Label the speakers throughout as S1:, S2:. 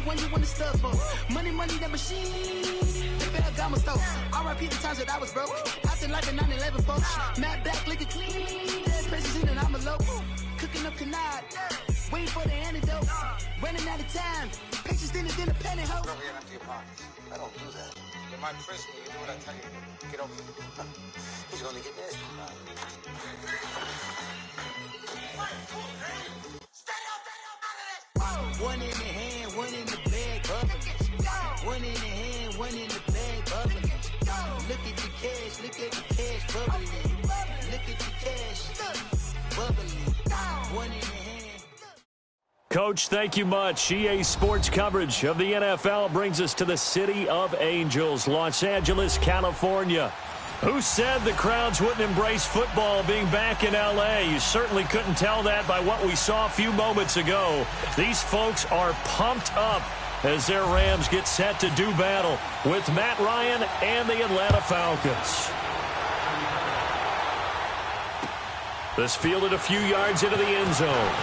S1: one you want to stuff for. Money, that machine. The bell got my stove. R.I.P. the times that I was broke. Acting like a 9/11 folks. Matte black, liquor clean. Dead presses in and I'm a local. Cooking up canard. Waiting for the antidote. Running out of time. Pictures in the penny hoe.
S2: Don't get empty your pockets. I don't do that. In my prison, you do what I tell you. Get over here. He's gonna get this.
S1: One in the hand, one in the bag, bubbling. One in the hand, one in the bag, bubbling. Look at the cash, bubbling. Look at the cash, bubbling. One in the hand.
S3: Coach, thank you much. EA Sports coverage of the NFL brings us to the City of Angels, Los Angeles, California. Who said the crowds wouldn't embrace football being back in L.A.? You certainly couldn't tell that by what we saw a few moments ago. These folks are pumped up as their Rams get set to do battle with Matt Ryan and the Atlanta Falcons. This fielded a few yards into the end zone.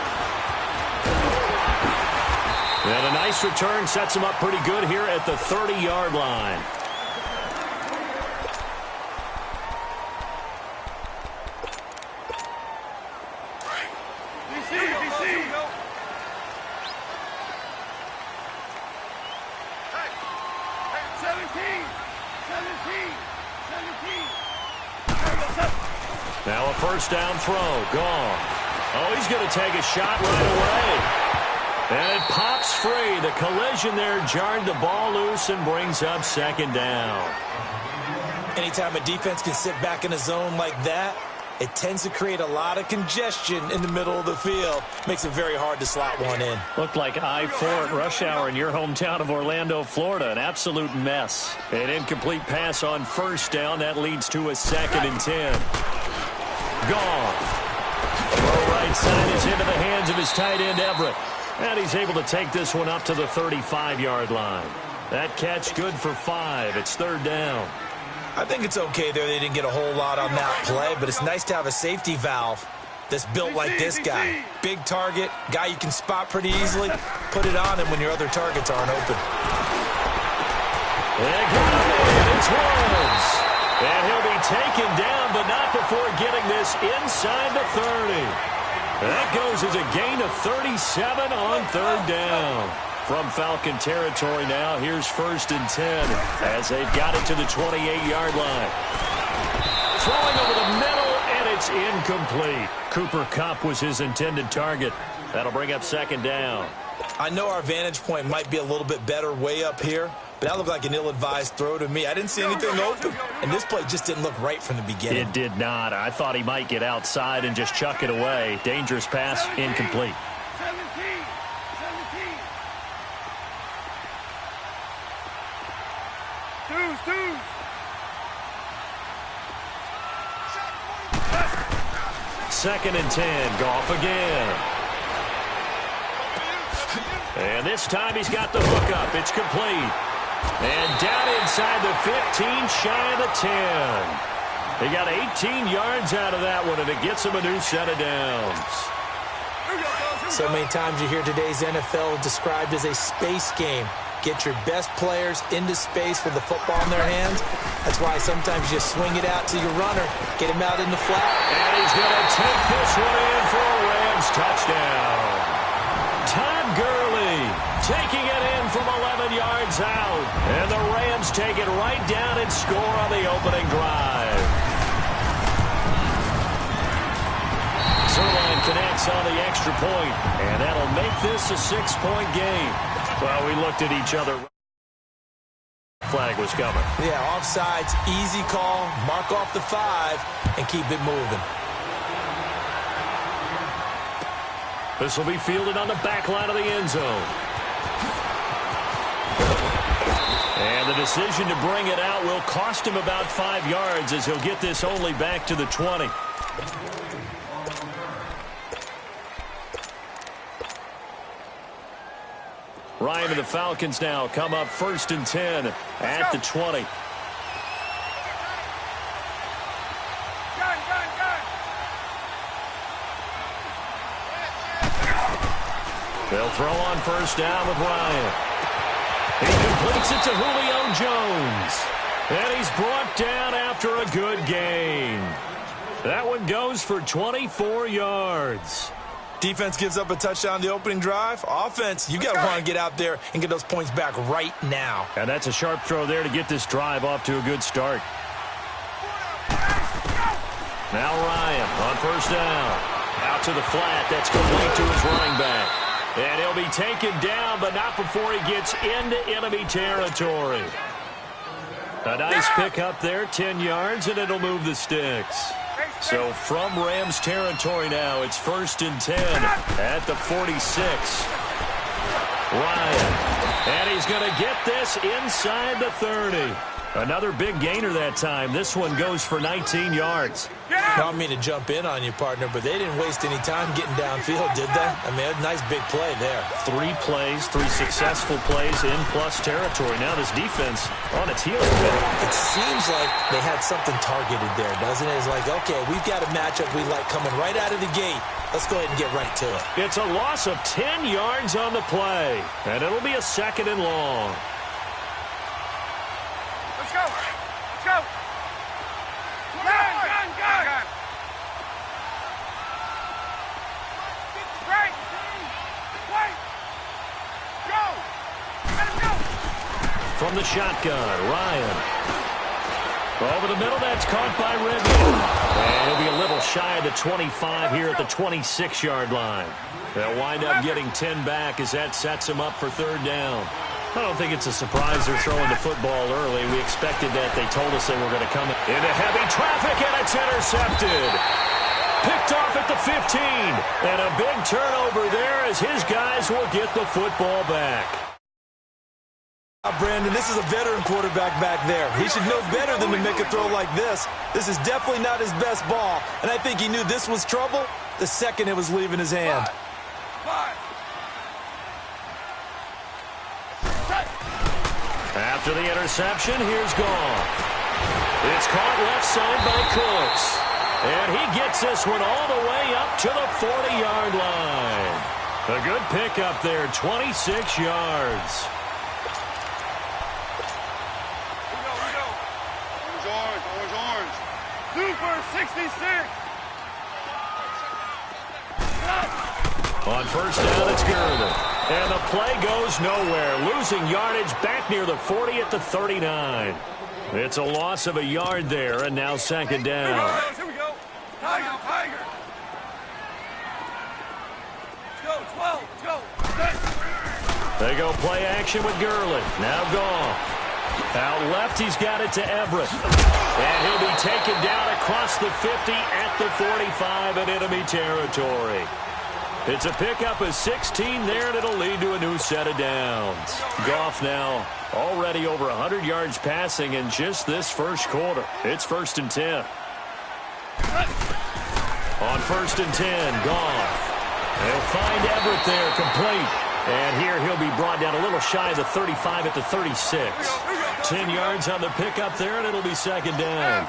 S3: And a nice return sets him up pretty good here at the 30-yard line. Now a first down throw. Gone. Oh, he's going to take a shot right away. And it pops free. The collision there jarred the ball loose and brings up second down.
S4: Anytime a defense can sit back in a zone like that, it tends to create a lot of congestion in the middle of the field. Makes it very hard to slot one in.
S3: Looked like I-4 at rush hour in your hometown of Orlando, Florida. An absolute mess. An incomplete pass on first down. That leads to a 2nd and 10. Gone. Throw right side is into the hands of his tight end, Everett. And he's able to take this one up to the 35-yard line. That catch good for 5. It's 3rd down.
S4: I think it's okay there. They didn't get a whole lot on that play, but it's nice to have a safety valve that's built like this guy. Big target, guy you can spot pretty easily. Put it on him when your other targets aren't open.
S3: And it's Woods. And he'll be taken down, but not before getting this inside the 30. That goes as a gain of 37 on 3rd down. From Falcon territory now, here's 1st and 10 as they've got it to the 28-yard line. Throwing over the middle, and it's incomplete. Cooper Kupp was his intended target. That'll bring up 2nd down.
S4: I know our vantage point might be a little bit better way up here, but that looked like an ill-advised throw to me. I didn't see anything open, and this play just didn't look right from the beginning.
S3: It did not. I thought he might get outside and just chuck it away. Dangerous pass, incomplete. Second and 10. Goff again. And this time he's got the hook up. It's complete. And down inside the 15, shy of the 10. He got 18 yards out of that one, and it gets him a new set of downs.
S4: So many times you hear today's NFL described as a space game. Get your best players into space with the football in their hands. That's why sometimes you just swing it out to your runner, get him out in the flat.
S3: And he's going to take this one in for a Rams touchdown. Todd Gurley taking it in from 11 yards out. And the Rams take it right down and score on the opening drive. Zerline connects on the extra point, and that'll make this a 6-point game. Well, we looked at each other. Flag was coming.
S4: Yeah, offsides, easy call, mark off the 5, and keep it moving.
S3: This will be fielded on the back line of the end zone. And the decision to bring it out will cost him about 5 yards as he'll get this only back to the 20. Ryan and the Falcons now come up 1st and 10 at the 20. They'll throw on first down with Ryan. He completes it to Julio Jones. And he's brought down after a good gain. That one goes for 24 yards.
S4: Defense gives up a touchdown the opening drive. Offense, you got to want to get out there and get those points back right now.
S3: And that's a sharp throw there to get this drive off to a good start. Now Ryan on first down. Out to the flat. That's complete to his running back. And he'll be taken down, but not before he gets into enemy territory. A nice pick up there, 10 yards, and it'll move the sticks. So from Rams territory now, it's 1st and 10 at the 46. Ryan. And he's going to get this inside the 30. Another big gainer that time. This one goes for 19 yards.
S4: I don't mean to jump in on you, partner, but they didn't waste any time getting downfield, did they? I mean, a nice big play there.
S3: 3 plays, 3 successful plays in plus territory. Now this defense on its heels a bit.
S4: It seems like they had something targeted there, doesn't it? It's like, okay, we've got a matchup we like coming right out of the gate. Let's go ahead and get right to it.
S3: It's a loss of 10 yards on the play, and it'll be a 2nd and long.
S5: Let's go. Let's go. Gun. Right. Wait. Go. Let him go.
S3: From the shotgun, Ryan. Over the middle, that's caught by Ridley. And he'll be a little shy of the 25 here at the 26-yard line. They'll wind up getting 10 back as that sets him up for 3rd down. I don't think it's a surprise they're throwing the football early. We expected that. They told us they were going to come into heavy traffic, and it's intercepted. Picked off at the 15. And a big turnover there as his guys will get the football back.
S4: Brandon, this is a veteran quarterback back there. He should know better than to make a throw like this. This is definitely not his best ball, and I think he knew this was trouble the second it was leaving his hand.
S3: After the interception, here's Goff. It's caught left side by Cooks. And he gets this one all the way up to the 40-yard line. A good pickup there, 26 yards.
S5: Orange. Super 66.
S3: On first down, it's Gurley. And the play goes nowhere. Losing yardage back near the 40 at the 39. It's a loss of a yard there, and now 2nd down.
S5: Here we go. Tiger. Let's go, 12. Let's go.
S3: They go play action with Gurley. Now Goff. Out left, he's got it to Everett. And he'll be taken down across the 50 at the 45 in enemy territory. It's a pickup of 16 there, and it'll lead to a new set of downs. Goff now already over 100 yards passing in just this first quarter. It's 1st and 10. On 1st and 10, Goff. They'll find Everett there, complete. And here he'll be brought down a little shy of the 35 at the 36. 10 yards on the pickup there, and it'll be 2nd down.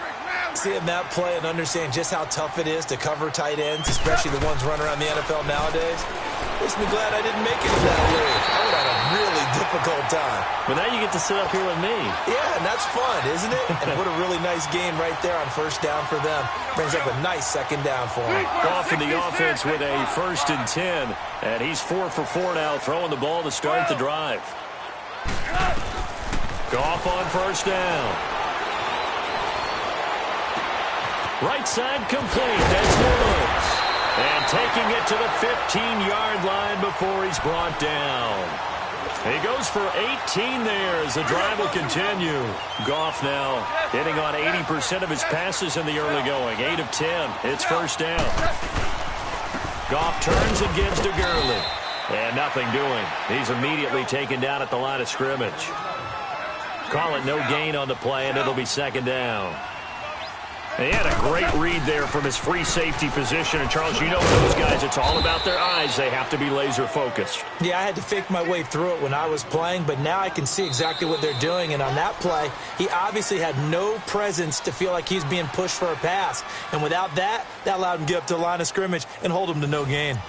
S4: Seeing that play and understand just how tough it is to cover tight ends, especially the ones running around the NFL nowadays, makes me glad I didn't make it to that league. I would have had a really difficult time.
S3: But now you get to sit up here with me.
S4: Yeah, and that's fun, isn't it? And what a really nice game right there on first down for them. Brings up a nice 2nd down for them.
S3: Goff in the offense with a 1st and 10. And he's 4 for 4 now, throwing the ball to start the drive. Goff on first down. Right side complete. That's Woods. And taking it to the 15-yard line before he's brought down. He goes for 18 there as the drive will continue. Goff now hitting on 80% of his passes in the early going. 8 of 10. It's 1st down. Goff turns and gives to Gurley. And nothing doing. He's immediately taken down at the line of scrimmage. Call it no gain on the play, and it'll be 2nd down. He had a great read there from his free safety position. And, Charles, you know those guys, it's all about their eyes. They have to be laser-focused.
S4: Yeah, I had to fake my way through it when I was playing, but now I can see exactly what they're doing. And on that play, he obviously had no presence to feel like he's being pushed for a pass. And without that, that allowed him to get up to the line of scrimmage and hold him to no gain.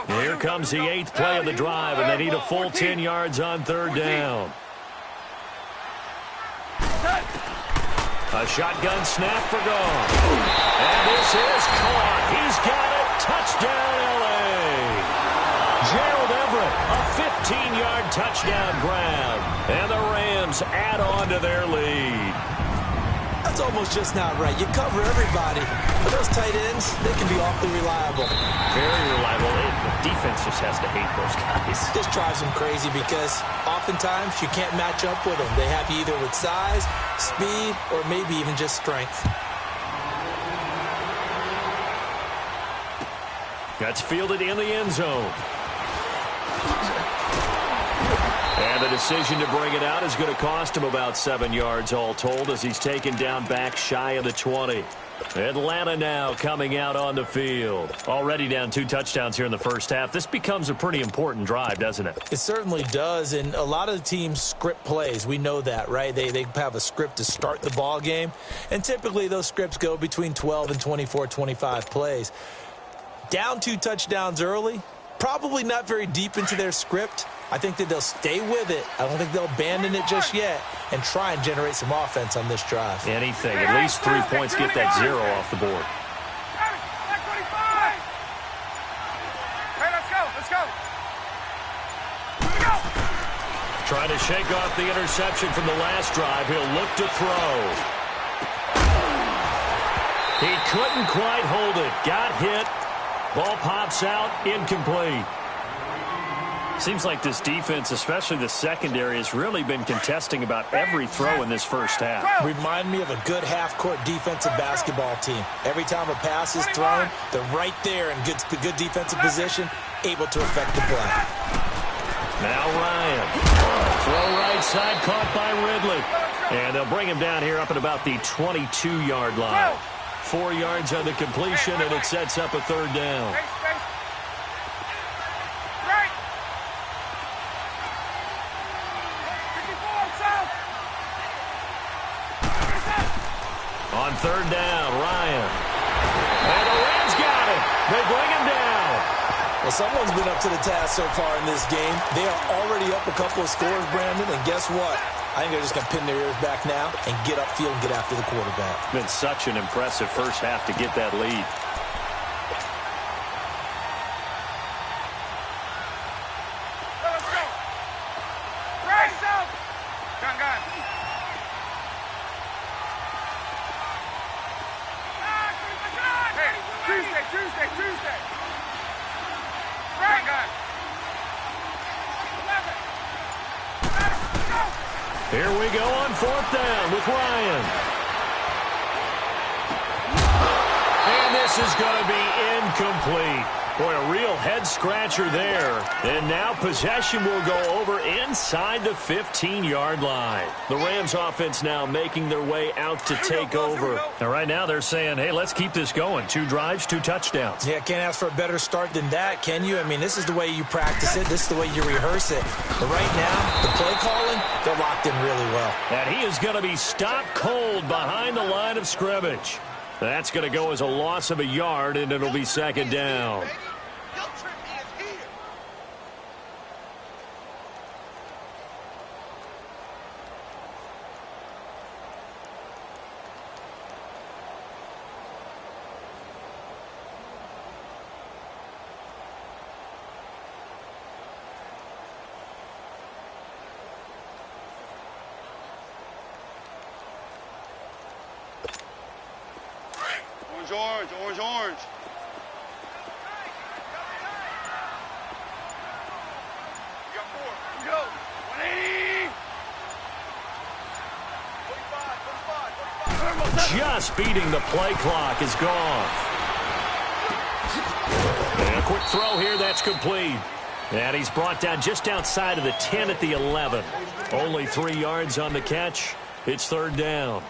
S3: Here comes the 8th play of the drive, and they need a full 10 yards on 3rd down. A shotgun snap for Goff. And this is caught. He's got it. Touchdown, L.A. Gerald Everett, a 15-yard touchdown grab. And the Rams add on to their lead.
S4: That's almost just not right. You cover everybody. But those tight ends, they can be awfully reliable.
S3: Very reliable. The defense just has to hate those guys.
S4: This drives them crazy because oftentimes you can't match up with them. They have you either with size, speed, or maybe even just strength.
S3: That's fielded in the end zone. And the decision to bring it out is going to cost him about 7 yards all told as he's taken down back shy of the 20. Atlanta now coming out on the field. Already down 2 touchdowns here in the first half. This becomes a pretty important drive, doesn't it?
S4: It certainly does, and a lot of the teams script plays. We know that, right? They have a script to start the ball game, and typically those scripts go between 12 and 24, 25 plays. Down 2 touchdowns early, probably not very deep into their script. I think that they'll stay with it. I don't think they'll abandon it just yet and try and generate some offense on this drive.
S3: Anything. At least 3 points. Get that 0 off the board.
S5: Hey, let's go. Let's go.
S3: Trying to shake off the interception from the last drive. He'll look to throw. He couldn't quite hold it. Got hit. Ball pops out. Incomplete. Seems like this defense, especially the secondary, has really been contesting about every throw in this first half.
S4: Remind me of a good half-court defensive basketball team. Every time a pass is thrown, they're right there in good defensive position, able to affect the play.
S3: Now Ryan. Throw right side, caught by Ridley. And they'll bring him down here up at about the 22-yard line. 4 yards on the completion, and it sets up a 3rd down. On 3rd down, Ryan. And the Rams got him. They bring him down.
S4: Well, someone's been up to the task so far in this game. They are already up a couple of scores, Brandon, and guess what? I think they're just going to pin their ears back now and get upfield and get after the quarterback.
S3: Been such an impressive first half to get that lead.
S5: Let's go. Race up. Gun. Hey, Tuesday. Gun. 11.
S3: Here we go on 4th down with Ryan. And this is going to be incomplete. Boy, a real head-scratcher there. And now possession will go over inside the 15-yard line. The Rams offense now making their way out to take over. And right now they're saying, hey, let's keep this going. 2 drives, 2 touchdowns.
S4: Yeah, can't ask for a better start than that, can you? I mean, this is the way you practice it. This is the way you rehearse it. But right now, the play calling, they're locked in really well.
S3: And he is going to be stopped cold behind the line of scrimmage. That's going to go as a loss of a yard, and it'll be 2nd down.
S5: Orange. You got 4. Go. 180. 45.
S3: Just beating the play clock is gone. And a quick throw here, that's complete. And he's brought down just outside of the 10 at the 11. Only 3 yards on the catch. It's 3rd down.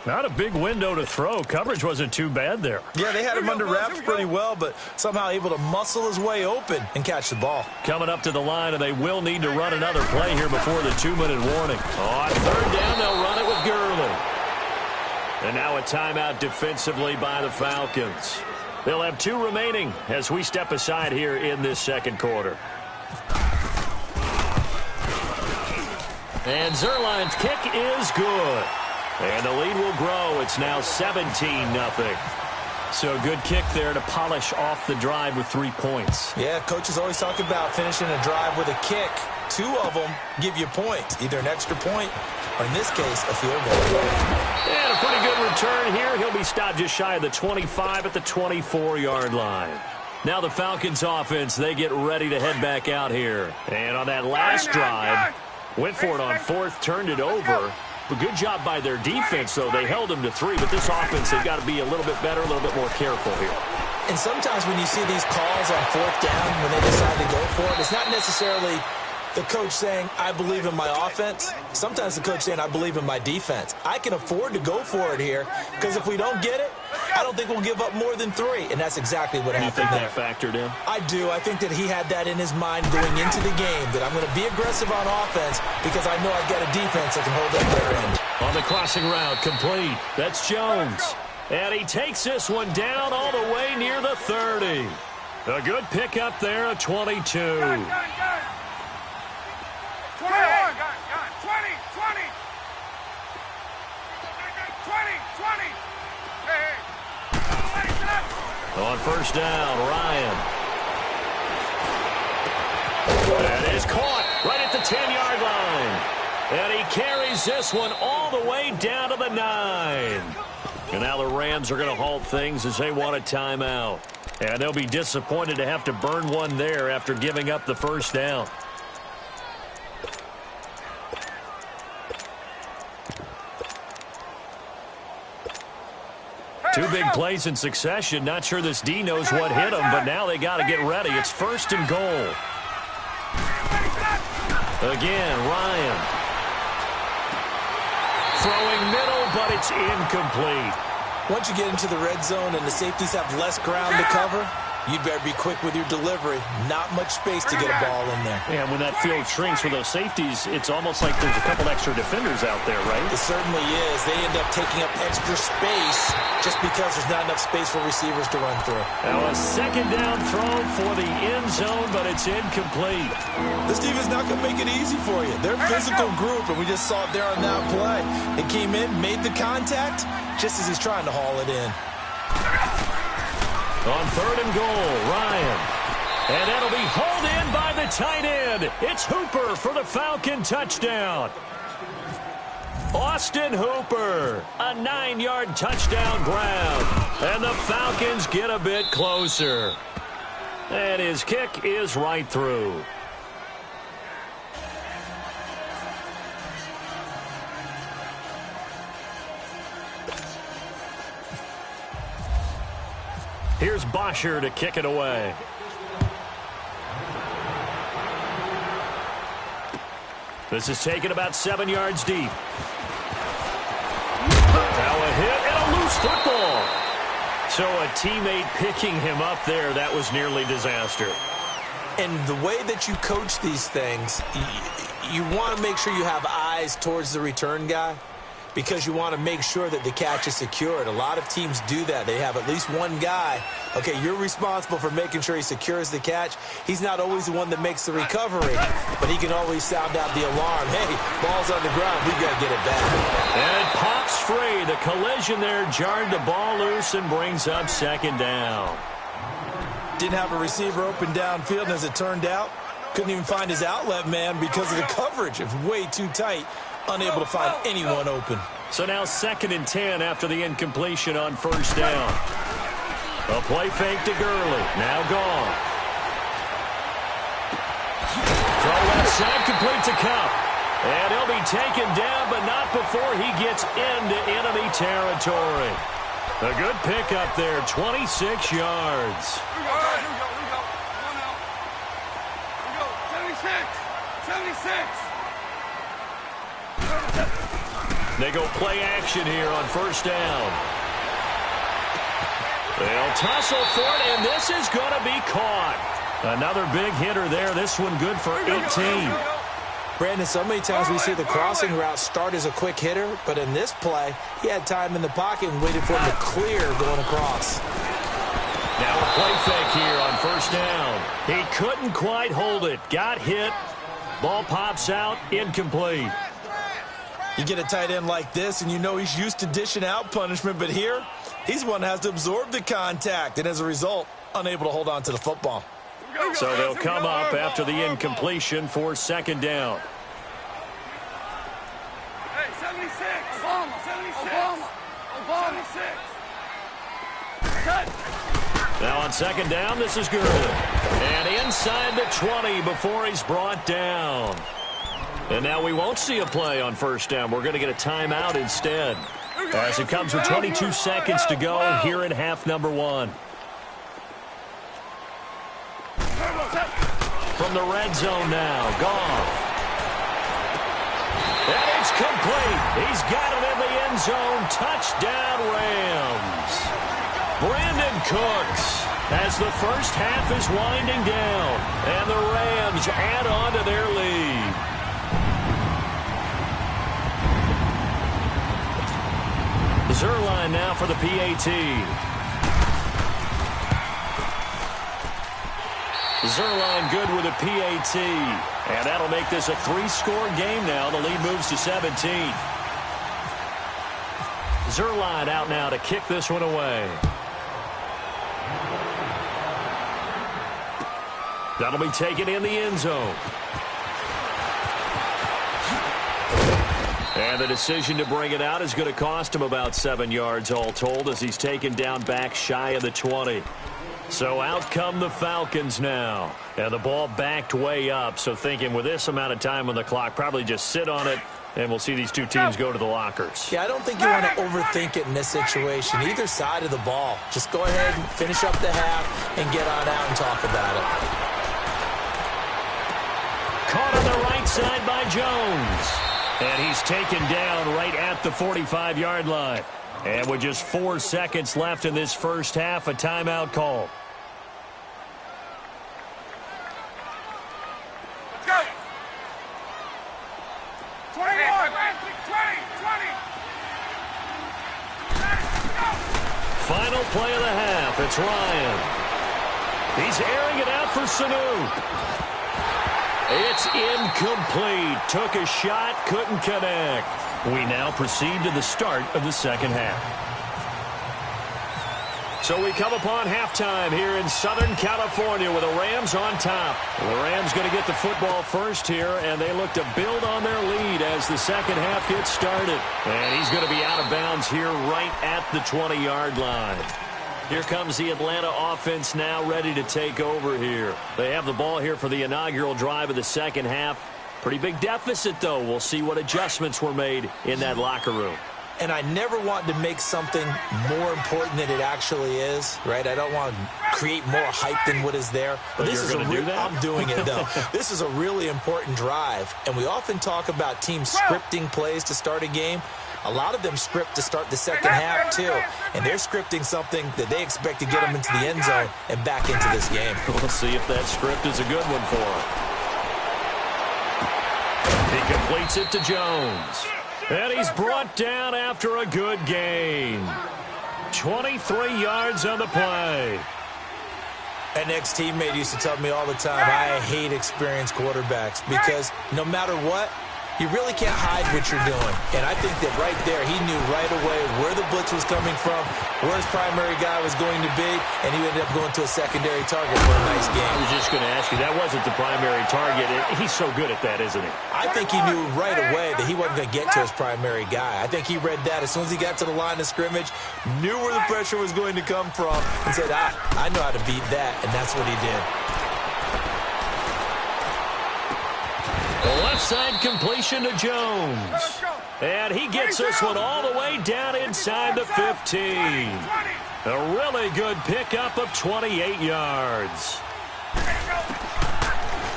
S3: Not a big window to throw. Coverage wasn't too bad there.
S4: Yeah, they had him under wraps pretty well, but somehow able to muscle his way open and catch the ball.
S3: Coming up to the line, and they will need to run another play here before the 2-minute warning. On 3rd down, they'll run it with Gurley. And now a timeout defensively by the Falcons. They'll have 2 remaining as we step aside here in this second quarter. And Zerline's kick is good. And the lead will grow. It's now 17-0. So a good kick there to polish off the drive with 3 points.
S4: Yeah, coaches always talk about finishing a drive with a kick. 2 of them give you points, either an extra point or, in this case, a field goal.
S3: And a pretty good return here. He'll be stopped just shy of the 25 at the 24-yard line. Now the Falcons offense, they get ready to head back out here. And on that last drive, went for it on 4th, turned it over. But good job by their defense, though. They held them to 3, but this offense, they've got to be a little bit better, a little bit more careful here.
S4: And sometimes when you see these calls on 4th down, when they decide to go for it, it's not necessarily the coach saying, I believe in my offense. Sometimes the coach saying, I believe in my defense. I can afford to go for it here because if we don't get it, I don't think we'll give up more than 3. And that's exactly what happened there.
S3: You think that factored in?
S4: I do. I think that he had that in his mind going into the game, that I'm going to be aggressive on offense because I know I've got a defense that can hold up their end.
S3: On the crossing route, complete. That's Jones. And he takes this one down all the way near the 30. A good pickup there, a 22.
S5: 21, 20, 20. Hey.
S3: On first down, Ryan. That is caught right at the 10-yard line. And he carries this one all the way down to the 9. And now the Rams are going to halt things as they want a timeout. And they'll be disappointed to have to burn one there after giving up the first down. Two big plays in succession. Not sure this D knows what hit him, but now they got to get ready. It's 1st and goal. Again, Ryan. Throwing middle, but it's incomplete.
S4: Once you get into the red zone and the safeties have less ground to cover, you'd better be quick with your delivery. Not much space to get a ball in there.
S3: And when that field shrinks with those safeties, it's almost like there's a couple extra defenders out there, right?
S4: It certainly is. They end up taking up extra space just because there's not enough space for receivers to run through.
S3: Now a 2nd down throw for the end zone, but it's incomplete.
S4: This team is not going to make it easy for you. They're a physical group, and we just saw it there on that play. They came in, made the contact, just as he's trying to haul it in.
S3: On 3rd and goal, Ryan. And that'll be hauled in by the tight end. It's Hooper for the Falcon touchdown. Austin Hooper, a 9-yard touchdown grab. And the Falcons get a bit closer. And his kick is right through. Here's Bosher to kick it away. This is taken about 7 yards deep. Now a hit and a loose football. So a teammate picking him up there, that was nearly disaster.
S4: And the way that you coach these things, you want to make sure you have eyes towards the return guy, because you want to make sure that the catch is secured. A lot of teams do that. They have at least one guy. Okay, you're responsible for making sure he secures the catch. He's not always the one that makes the recovery, but he can always sound out the alarm. Hey, ball's on the ground. We got to get it back.
S3: And it pops free. The collision there jarred the ball loose and brings up 2nd down.
S4: Didn't have a receiver open downfield, and as it turned out, couldn't even find his outlet man because of the coverage. It was way too tight. Unable to find anyone open.
S3: So now 2nd and 10 after the incompletion on first down. A play fake to Gurley. Now gone. Throw left side, complete to Cup. And he'll be taken down, but not before he gets into enemy territory. A good pickup there, 26 yards.
S5: Here we go. Come on now. Here we go. 76.
S3: They go play action here on first down. They'll tussle for it, and this is going to be caught. Another big hitter there. This one good for 18.
S4: Brandon, so many times we see the crossing route start as a quick hitter, but in this play, he had time in the pocket and waited for him to clear going across.
S3: Now a play fake here on first down. He couldn't quite hold it. Got hit. Ball pops out. Incomplete.
S4: You get a tight end like this, and you know he's used to dishing out punishment, but here, he's one that has to absorb the contact, and as a result, unable to hold on to the football.
S3: So they'll come up after the incompletion for second down.
S5: Hey, 76. Obama. 76. Obama. 76. Cut.
S3: Now on second down, this is good. And inside the 20 before he's brought down. And now we won't see a play on first down. We're going to get a timeout instead. As it comes with 22 seconds to go here in half number 1. From the red zone now, Goff. And it's complete. He's got it in the end zone. Touchdown, Rams. Brandon Cooks as the first half is winding down. And the Rams add on to their lead. Zerline now for the PAT. Zerline good with a PAT. And that'll make this a 3-score game now. The lead moves to 17. Zerline out now to kick this one away. That'll be taken in the end zone. And the decision to bring it out is going to cost him about 7 yards all told as he's taken down back shy of the 20. So out come the Falcons now. And the ball backed way up. So thinking with this amount of time on the clock, probably just sit on it, and we'll see these two teams go to the lockers.
S4: Yeah, I don't think you want to overthink it in this situation. Either side of the ball. Just go ahead and finish up the half and get on out and talk about it.
S3: Caught on the right side by Jones. And he's taken down right at the 45-yard line. And with just 4 seconds left in this first half, a timeout call.
S5: Let's go. 21. 20.
S3: Final play of the half. It's Ryan. He's airing it out for Sanu. It's incomplete. Took a shot, couldn't connect. We now proceed to the start of the second half. So we come upon halftime here in Southern California with the Rams on top. The Rams going to get the football first here, and they look to build on their lead as the second half gets started. And he's going to be out of bounds here right at the 20-yard line. Here comes the Atlanta offense now ready to take over here. They have the ball here for the inaugural drive of the second half. Pretty big deficit, though. We'll see what adjustments were made in that locker room.
S4: And I never want to make something more important than it actually is, right? I don't want to create more hype than what is there. But this is I'm doing it, though. This is a really important drive. And we often talk about teams scripting plays to start a game. A lot of them script to start the second half, too. And they're scripting something that they expect to get them into the end zone and back into this game.
S3: We'll see if that script is a good one for him. He completes it to Jones. And he's brought down after a good gain. 23 yards on the play.
S4: An ex-teammate used to tell me all the time, I hate experienced quarterbacks because no matter what, you really can't hide what you're doing. And I think that right there, he knew right away where the blitz was coming from, where his primary guy was going to be, and he ended up going to a secondary target for a nice game.
S3: I was just going to ask you, that wasn't the primary target. He's so good at that, isn't he?
S4: I think he knew right away that he wasn't going to get to his primary guy. I think he read that as soon as he got to the line of scrimmage, knew where the pressure was going to come from, and said, I know how to beat that, and that's what he did.
S3: The left side completion to Jones. And he gets this one all the way down inside the 15. A really good pickup of 28 yards.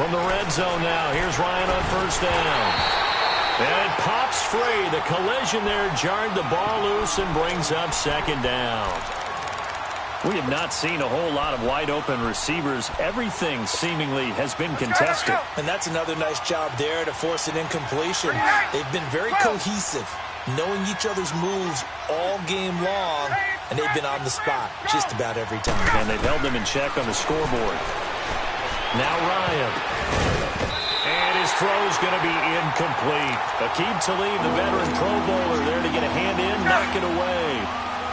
S3: From the red zone now, here's Ryan on first down. And it pops free. The collision there jarred the ball loose and brings up second down. We have not seen a whole lot of wide-open receivers. Everything seemingly has been contested.
S4: And that's another nice job there to force an incompletion. They've been very cohesive, knowing each other's moves all game long, and they've been on the spot just about every time.
S3: And they've held them in check on the scoreboard. Now Ryan. And his throw's going to be incomplete. Aqib Talib, the veteran Pro Bowler, there to get a hand in, knock it away.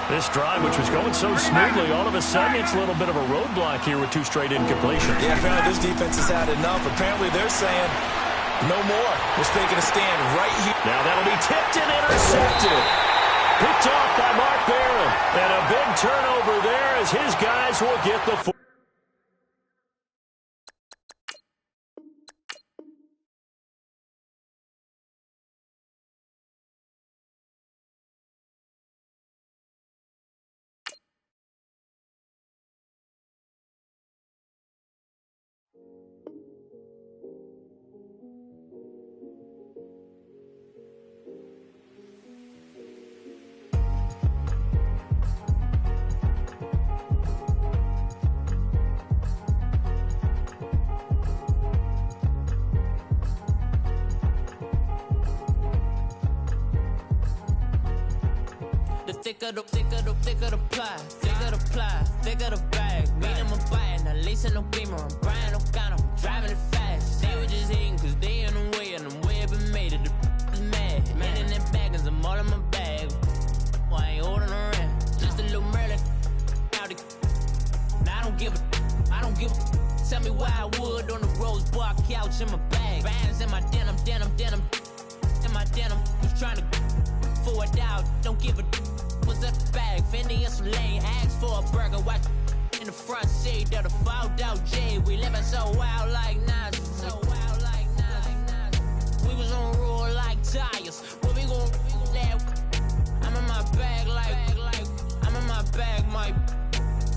S3: This drive, which was going so smoothly, all of a sudden it's a little bit of a roadblock here with 2 straight incompletions.
S4: Yeah, apparently this defense has had enough. Apparently they're saying no more. We're taking a stand right here.
S3: Now that'll be tipped and intercepted. Picked off by Mark Barron. And a big turnover there as his guys will get the
S1: thicker the pie, thicker the bag. Beat him a bite, now lacing no beamer. I'm Brian O'Connor, I'm driving it fast. They were just hating cause they in the way, and the way I've been made it, the is mad. Man in that bag, cause I'm all in my bag. Well, I ain't holding around, just a little Merlin. Now I don't give a, tell me why I would on the rose bar couch in my bag. Bands in my denim, in my denim. Who's trying to forward out, don't give a was up the bag, Fendi and some lane, asked for a burger, watch in the front seat of the fouled out J. We living so wild like Nas, we was on roll like tires. What we gon' that? I'm in my bag like I'm in my bag,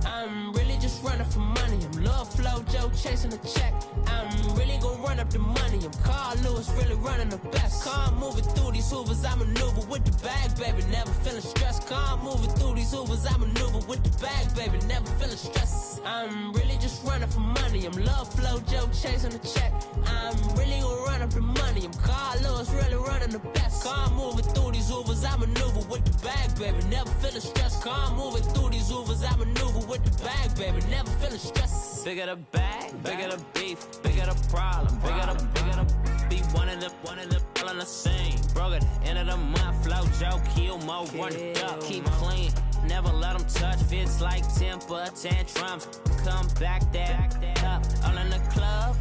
S1: I'm really just running for money. I'm Love Flow Joe chasing the check. I'm really gon' run up the money. I'm Carl Lewis, really running the best. Car moving through these hoovers, I maneuver with the bag, baby. Never feeling stressed. Car moving through these hoovers, I maneuver with the bag, baby. Never feeling stressed. I'm really just running for money. I'm Love Flow Joe chasing the check. I'm really gon' run up the money. I'm Carl Lewis, really running the best. Car moving through these hoovers, I maneuver with the bag, baby. Never feeling stressed. Car moving through these hoovers, I maneuver with the bag, baby. Never feeling stressed. Bigger the bag, bigger the beef, bigger the problem, bigger the be one of the all on the same. Broke at the end of the month, flow Joe, kill mo, run it up, keep clean. Never let them touch, fits like temper tantrums. Come back there, up, all in the club,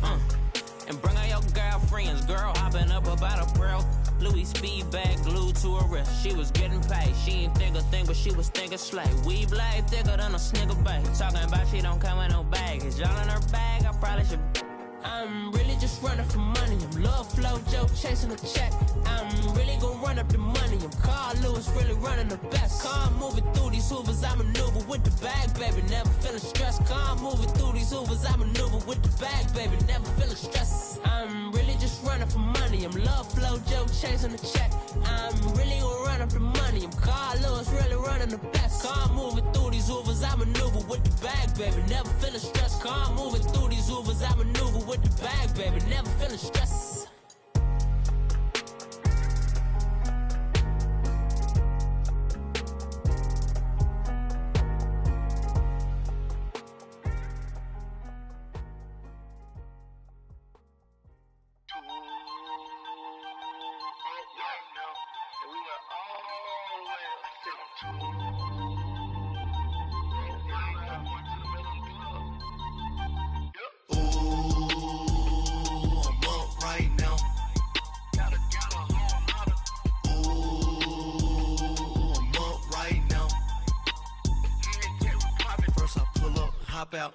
S1: and bring all your girlfriends. Girl hopping up about a pearl. Louis speed bag glued to her wrist. She was getting paid. She ain't think a thing, but she was thinking slay. We blade thicker than a snigger bag. Talking about she don't come with no baggage. Y'all in her bag, I probably should. I'm really just running for money. I'm Love Flow Joe chasing a check. I'm really gon' run up the money. I'm Carl Lewis, really running the best. Car moving through these hoovers, I maneuver with the bag, baby. Never feeling stressed. Car moving through these hoovers, I maneuver with the bag, baby. Never feeling stressed. I'm really just running for money. I'm Love Flow Joe chasing a check. I'm really gon' run up the money. I'm Carl Lewis, really running the best. Car moving through these hoovers, I maneuver with the bag, baby. Never feeling stressed. Car moving through these hoovers, I maneuver with the bag, baby. Never feeling stressed.
S6: Out,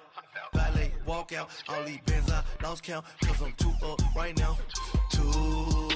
S6: valet, walk out, all these bands I lost count, cause I'm too up right now, too